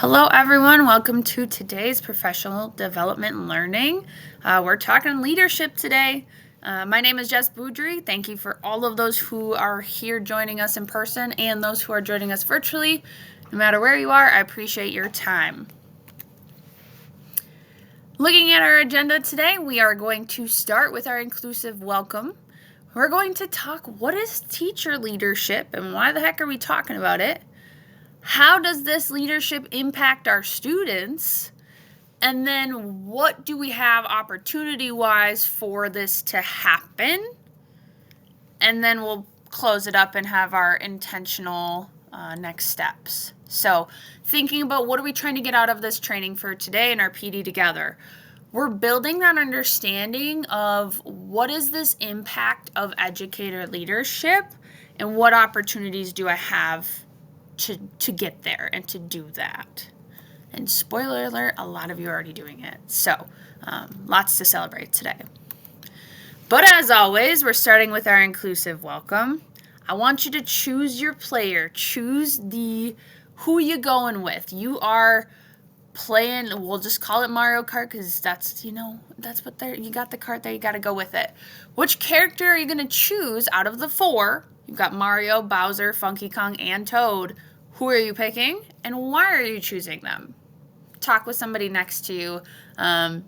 Hello everyone, welcome to today's professional development and learning. We're talking leadership today. My name is Jess Boudry. Thank you for all of those who are here joining us in person and those who are joining us virtually. No matter where you are, I appreciate your time. Looking at our agenda today, we are going to start with our inclusive welcome. We're going to talk what is teacher leadership and why the heck are we talking about it? How does this leadership impact our students? And then what do we have opportunity-wise for this to happen? And then we'll close it up and have our intentional next steps. So thinking about what are we trying to get out of this training for today in our PD together. We're building that understanding of what is this impact of educator leadership and what opportunities do I have to get there and to do that. And spoiler alert, a lot of you are already doing it. So lots to celebrate today. But as always, we're starting with our inclusive welcome. I want you to choose your player. Choose who you going with. You are playing, we'll just call it Mario Kart because that's what you got the cart there, you got to go with it. Which character are you going to choose out of the four? You've got Mario, Bowser, Funky Kong, and Toad. Who are you picking and why are you choosing them? Talk with somebody next to you.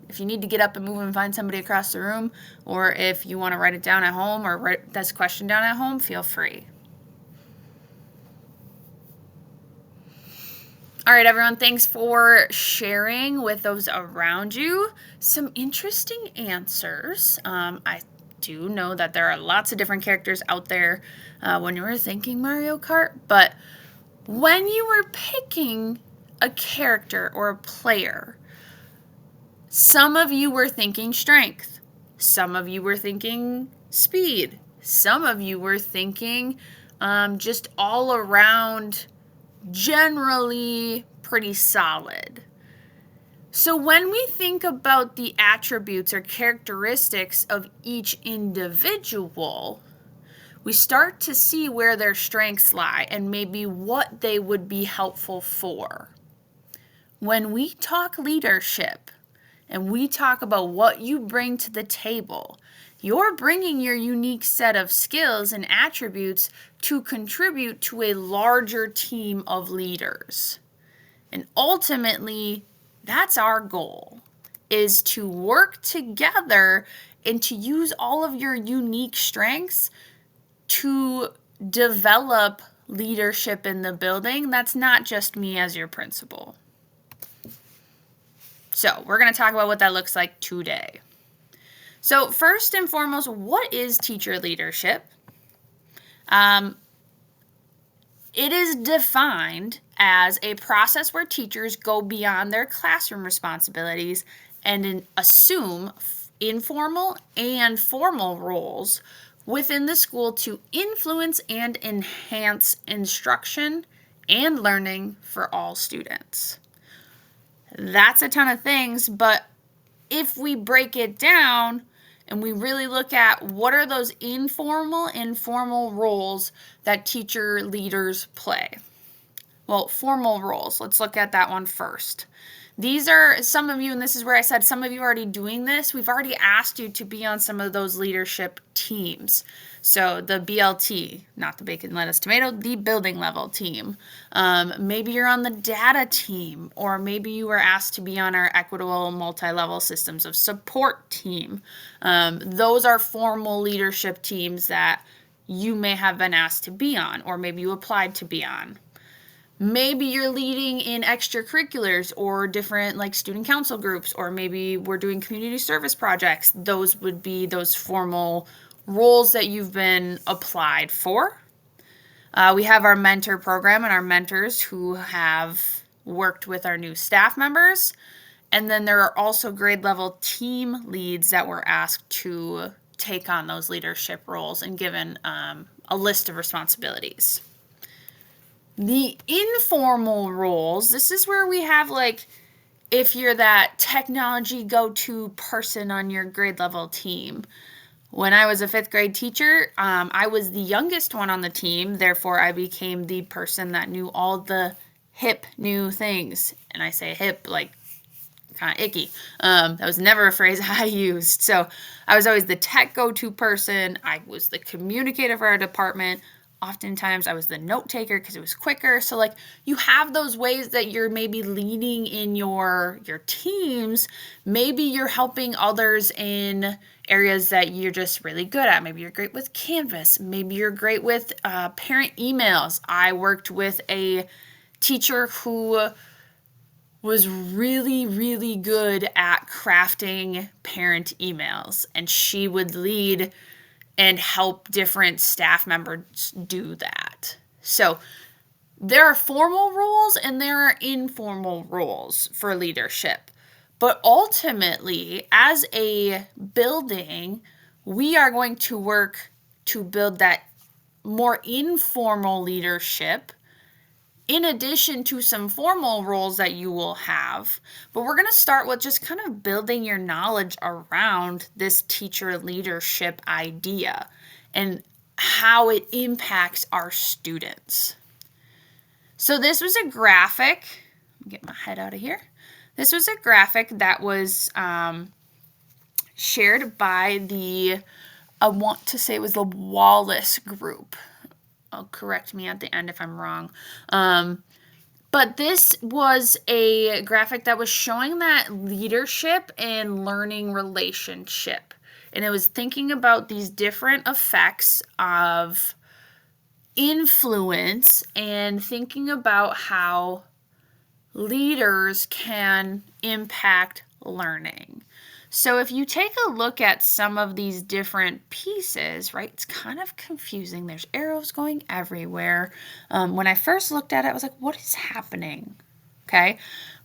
If you need to get up and move and find somebody across the room, or if you want to write it down at home or write this question down at home, feel free. All right, everyone, thanks for sharing with those around you some interesting answers. I do know that there are lots of different characters out there when you were thinking Mario Kart, but when you were picking a character or a player, some of you were thinking strength, some of you were thinking speed, some of you were thinking just all around generally pretty solid. So when we think about the attributes or characteristics of each individual, we start to see where their strengths lie and maybe what they would be helpful for. When we talk leadership and we talk about what you bring to the table, you're bringing your unique set of skills and attributes to contribute to a larger team of leaders. And ultimately, that's our goal, is to work together and to use all of your unique strengths to develop leadership in the building. That's not just me as your principal. So we're going to talk about what that looks like today. So first and foremost, what is teacher leadership? It is defined as a process where teachers go beyond their classroom responsibilities and assume informal and formal roles within the school to influence and enhance instruction and learning for all students. That's a ton of things, but if we break it down and we really look at what are those informal and formal roles that teacher leaders play. Well, formal roles, let's look at that one first. These are some of you, and this is where I said some of you are already doing this. We've already asked you to be on some of those leadership teams. So the BLT, not the bacon, lettuce, tomato, the building level team. Maybe you're on the data team, or maybe you were asked to be on our equitable multi-level systems of support team. Those are formal leadership teams that you may have been asked to be on, or maybe you applied to be on. Maybe you're leading in extracurriculars or different like student council groups, or maybe we're doing community service projects. Those would be those formal roles that you've been applied for. We have our mentor program and our mentors who have worked with our new staff members. And then there are also grade level team leads that were asked to take on those leadership roles and given a list of responsibilities. The informal roles, this is where we have like, if you're that technology go-to person on your grade level team. When I was a 5th grade teacher, I was the youngest one on the team. Therefore, I became the person that knew all the hip new things. And I say hip like kind of icky. That was never a phrase I used. So I was always the tech go-to person. I was the communicator for our department. Oftentimes I was the note taker because it was quicker. So like you have those ways that you're maybe leading in your teams. Maybe you're helping others in areas that you're just really good at. Maybe you're great with Canvas. Maybe you're great with parent emails. I worked with a teacher who was really, really good at crafting parent emails, and she would lead and help different staff members do that. So there are formal roles and there are informal roles for leadership. But ultimately, as a building, we are going to work to build that more informal leadership in addition to some formal roles that you will have. But we're going to start with just kind of building your knowledge around this teacher leadership idea and how it impacts our students. So this was a graphic. Let me get my head out of here. This was a graphic that was shared by I want to say it was the Wallace Group. Correct me at the end if I'm wrong. But this was a graphic that was showing that leadership and learning relationship. And it was thinking about these different effects of influence and thinking about how leaders can impact learning. So if you take a look at some of these different pieces, right, it's kind of confusing. There's arrows going everywhere. When I first looked at it, I was like, what is happening? Okay.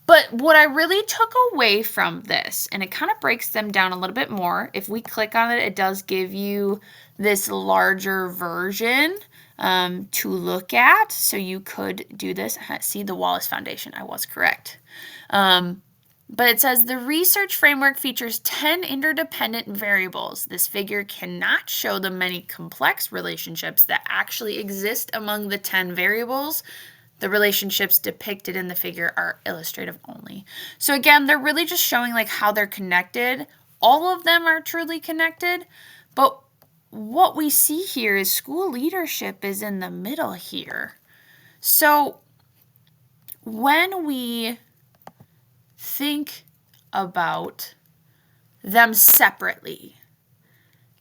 But what I really took away from this, and it kind of breaks them down a little bit more. If we click on it, it does give you this larger version to look at. So you could do this. See the Wallace Foundation. I was correct. But it says the research framework features 10 interdependent variables. This figure cannot show the many complex relationships that actually exist among the 10 variables. The relationships depicted in the figure are illustrative only. So again, they're really just showing like how they're connected. All of them are truly connected, but what we see here is school leadership is in the middle here. So when we think about them separately,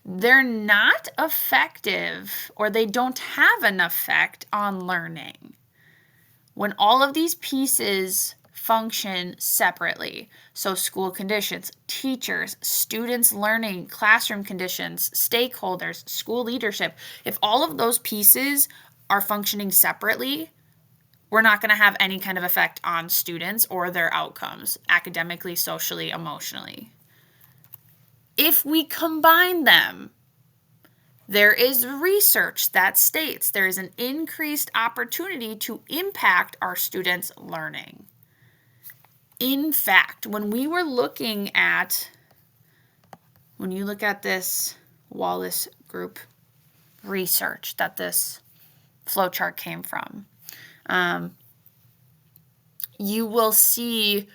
they're not effective or they don't have an effect on learning. When all of these pieces function separately, so school conditions, teachers, students learning, classroom conditions, stakeholders, school leadership, if all of those pieces are functioning separately, we're not going to have any kind of effect on students or their outcomes, academically, socially, emotionally. If we combine them, there is research that states there is an increased opportunity to impact our students' learning. In fact, when you look at this Wallace Group research that this flowchart came from, you will see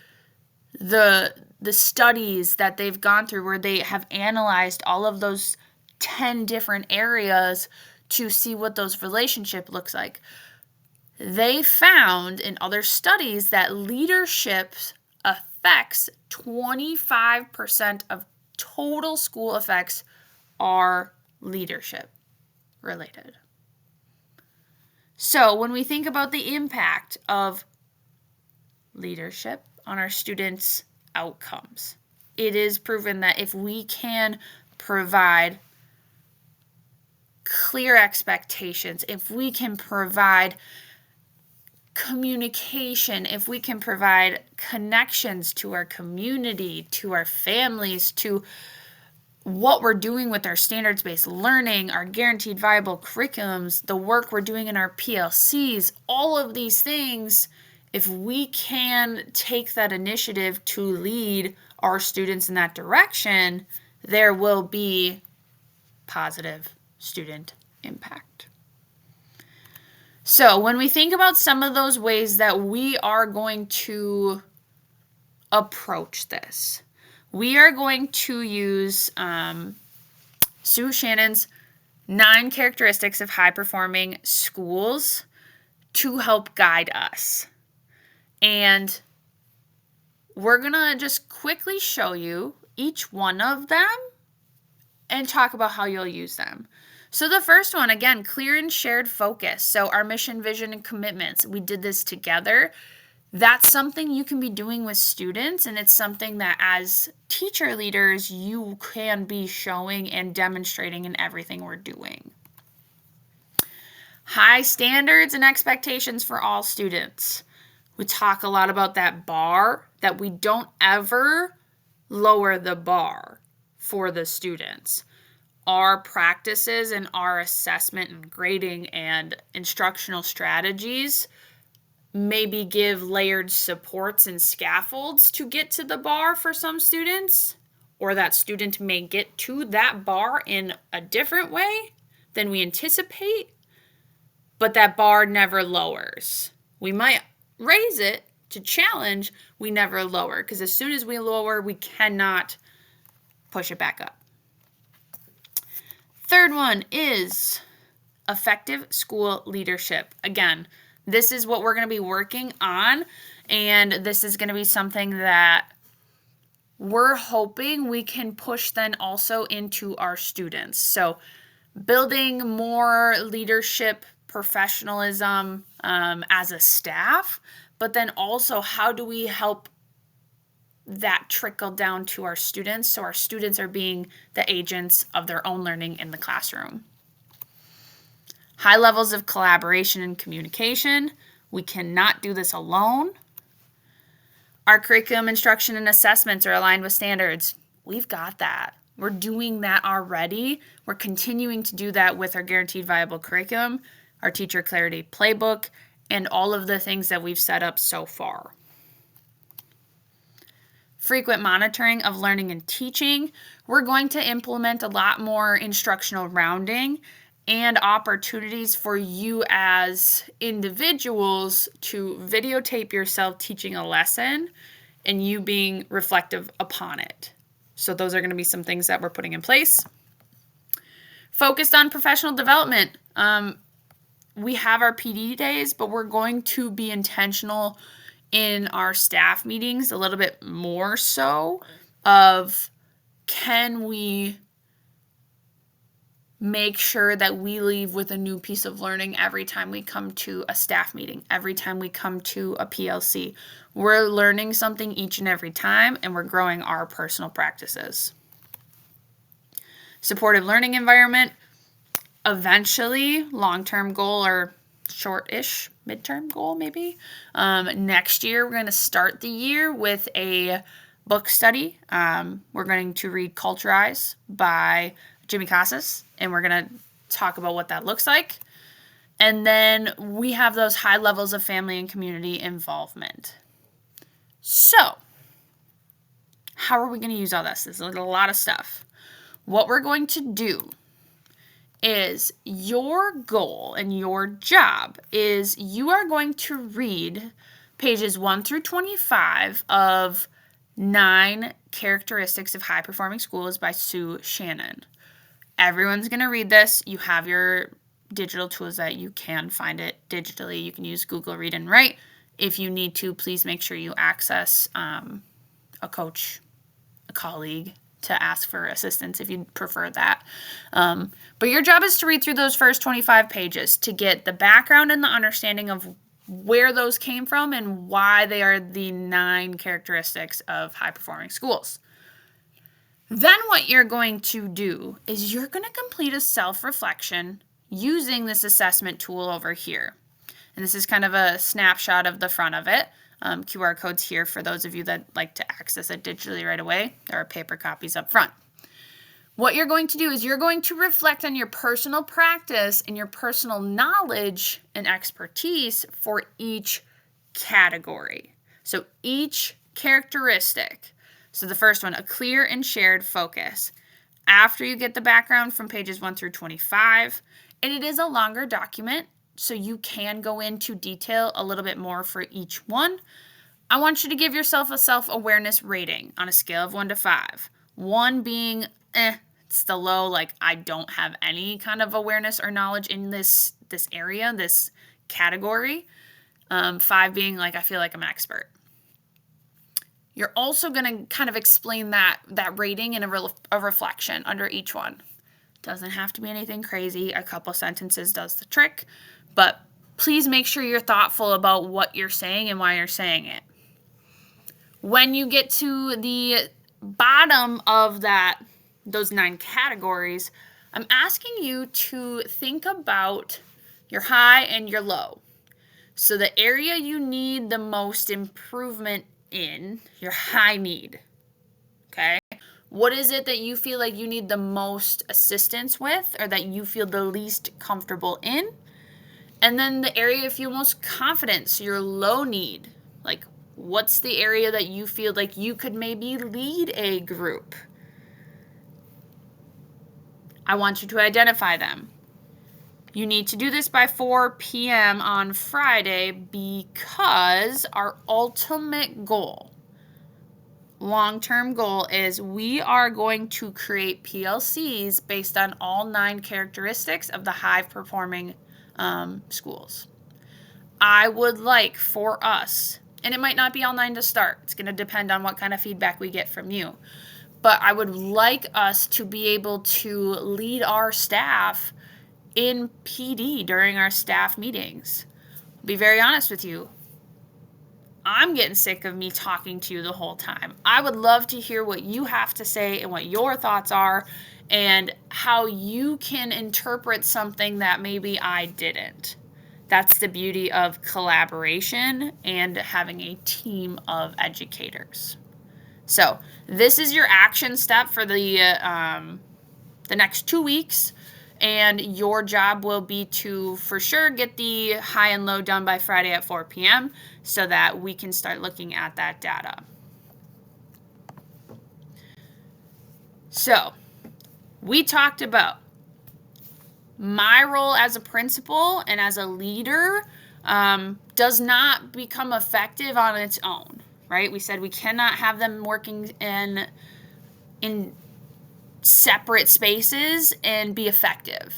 the studies that they've gone through where they have analyzed all of those 10 different areas to see what those relationship looks like. They found in other studies that leadership affects 25% of total school effects are leadership related. So when we think about the impact of leadership on our students' outcomes, it is proven that if we can provide clear expectations, if we can provide communication, if we can provide connections to our community, to our families, to what we're doing with our standards-based learning, our guaranteed viable curriculums, the work we're doing in our PLCs, all of these things, if we can take that initiative to lead our students in that direction, there will be positive student impact. So when we think about some of those ways that we are going to approach this, we are going to use Sue Shannon's 9 characteristics of high-performing schools to help guide us. And we're going to just quickly show you each one of them and talk about how you'll use them. So the first one, again, clear and shared focus. So our mission, vision, and commitments, we did this together. That's something you can be doing with students, and it's something that as teacher leaders, you can be showing and demonstrating in everything we're doing. High standards and expectations for all students. We talk a lot about that bar, that we don't ever lower the bar for the students. Our practices and our assessment and grading and instructional strategies maybe give layered supports and scaffolds to get to the bar for some students, or that student may get to that bar in a different way than we anticipate, but that bar never lowers. We might raise it to challenge, we never lower, because as soon as we lower, we cannot push it back up. Third one is effective school leadership. Again, this is what we're going to be working on, and this is going to be something that we're hoping we can push then also into our students. So building more leadership professionalism as a staff, but then also how do we help that trickle down to our students so our students are being the agents of their own learning in the classroom. High levels of collaboration and communication. We cannot do this alone. Our curriculum, instruction, and assessments are aligned with standards. We've got that. We're doing that already. We're continuing to do that with our guaranteed viable curriculum, our teacher clarity playbook, and all of the things that we've set up so far. Frequent monitoring of learning and teaching. We're going to implement a lot more instructional rounding and opportunities for you as individuals to videotape yourself teaching a lesson and you being reflective upon it. So those are going to be some things that we're putting in place. Focused on professional development. We have our PD days, but we're going to be intentional in our staff meetings a little bit more so of can we make sure that we leave with a new piece of learning every time we come to a staff meeting, every time we come to a PLC. We're learning something each and every time, and we're growing our personal practices. Supportive learning environment. Eventually, long-term goal or short-ish midterm goal maybe. Next year, we're going to start the year with a book study. We're going to read Culturize by Jimmy Casas, and we're going to talk about what that looks like. And then we have those high levels of family and community involvement. So, how are we going to use all this? There's a lot of stuff. What we're going to do is your goal and your job is you are going to read pages 1 through 25 of 9 Characteristics of High-Performing Schools by Sue Shannon. Everyone's going to read this. You have your digital tools that you can find it digitally. You can use Google Read and Write. If you need to, please make sure you access a coach, a colleague, to ask for assistance if you'd prefer that. But your job is to read through those first 25 pages to get the background and the understanding of where those came from and why they are the 9 characteristics of high-performing schools. Then what you're going to do is you're going to complete a self-reflection using this assessment tool over here. And this is kind of a snapshot of the front of it. QR codes here for those of you that like to access it digitally right away. There are paper copies up front. What you're going to do is you're going to reflect on your personal practice and your personal knowledge and expertise for each category. So each characteristic. So the first one, a clear and shared focus. After you get the background from pages 1 through 25, and it is a longer document, so you can go into detail a little bit more for each one. I want you to give yourself a self-awareness rating on a scale of 1 to 5. 1 being, it's the low, like I don't have any kind of awareness or knowledge in this area, this category. 5 being like, I feel like I'm an expert. You're also going to kind of explain that rating in a reflection under each one. Doesn't have to be anything crazy. A couple sentences does the trick, but please make sure you're thoughtful about what you're saying and why you're saying it. When you get to the bottom of those 9 categories, I'm asking you to think about your high and your low. So the area you need the most improvement in, your high need, okay? What is it that you feel like you need the most assistance with, or that you feel the least comfortable in? And then the area you feel most confident, so your low need. Like, what's the area that you feel like you could maybe lead a group? I want you to identify them. You need to do this by 4 p.m. on Friday because our ultimate goal, long-term goal, is we are going to create PLCs based on all 9 characteristics of the high-performing schools. I would like for us, and it might not be all 9 to start. It's going to depend on what kind of feedback we get from you. But I would like us to be able to lead our staff in PD during our staff meetings. I'll be very honest with you. I'm getting sick of me talking to you the whole time. I would love to hear what you have to say and what your thoughts are and how you can interpret something that maybe I didn't. That's the beauty of collaboration and having a team of educators. So this is your action step for the next 2 weeks. And your job will be to, for sure, get the high and low done by Friday at 4 p.m. so that we can start looking at that data. So, we talked about my role as a principal and as a leader does not become effective on its own, right? We said we cannot have them working in separate spaces and be effective.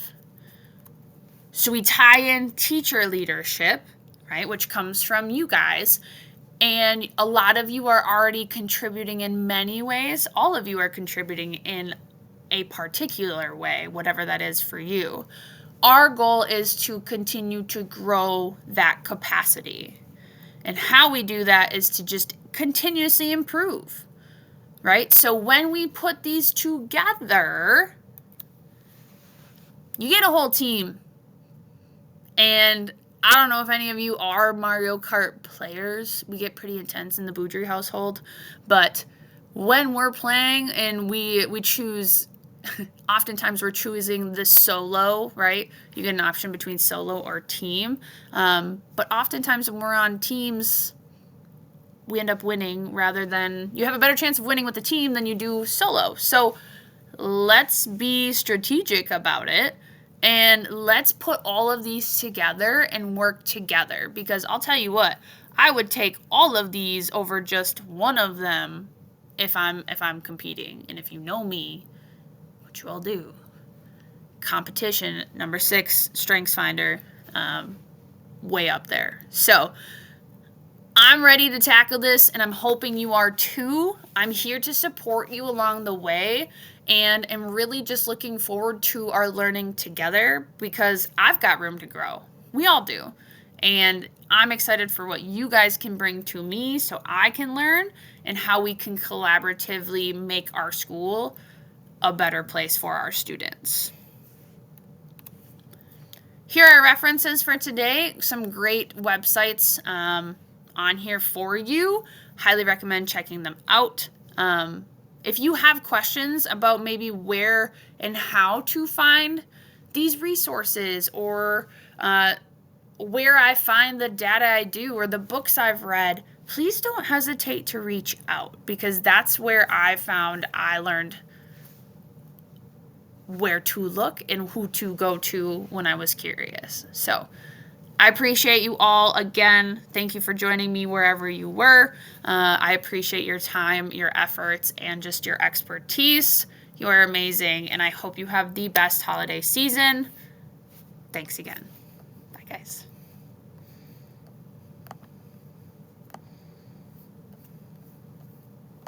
So we tie in teacher leadership, right, which comes from you guys, and a lot of you are already contributing in many ways. All of you are contributing in a particular way, whatever that is for you. Our goal is to continue to grow that capacity. And how we do that is to just continuously improve. Right? So when we put these together, you get a whole team. And I don't know if any of you are Mario Kart players. We get pretty intense in the Boudry household. But when we're playing and we choose, oftentimes we're choosing the solo, right? You get an option between solo or team. But oftentimes when we're on teams, we end up winning rather than, you have a better chance of winning with the team than you do solo. So let's be strategic about it and let's put all of these together and work together, because I'll tell you what, I would take all of these over just one of them if I'm competing. And if you know me, which you all do, competition, number 6, Strengths Finder, way up there. So I'm ready to tackle this, and I'm hoping you are too. I'm here to support you along the way, and am really just looking forward to our learning together, because I've got room to grow. We all do. And I'm excited for what you guys can bring to me so I can learn, and how we can collaboratively make our school a better place for our students. Here are references for today. Some great websites on here for you. Highly recommend checking them out. If you have questions about maybe where and how to find these resources, or where I find the data I do, or the books I've read, please don't hesitate to reach out, because that's where I learned where to look and who to go to when I was curious. So I appreciate you all. Again, thank you for joining me wherever you were. I appreciate your time, your efforts, and just your expertise. You are amazing, and I hope you have the best holiday season. Thanks again. Bye, guys.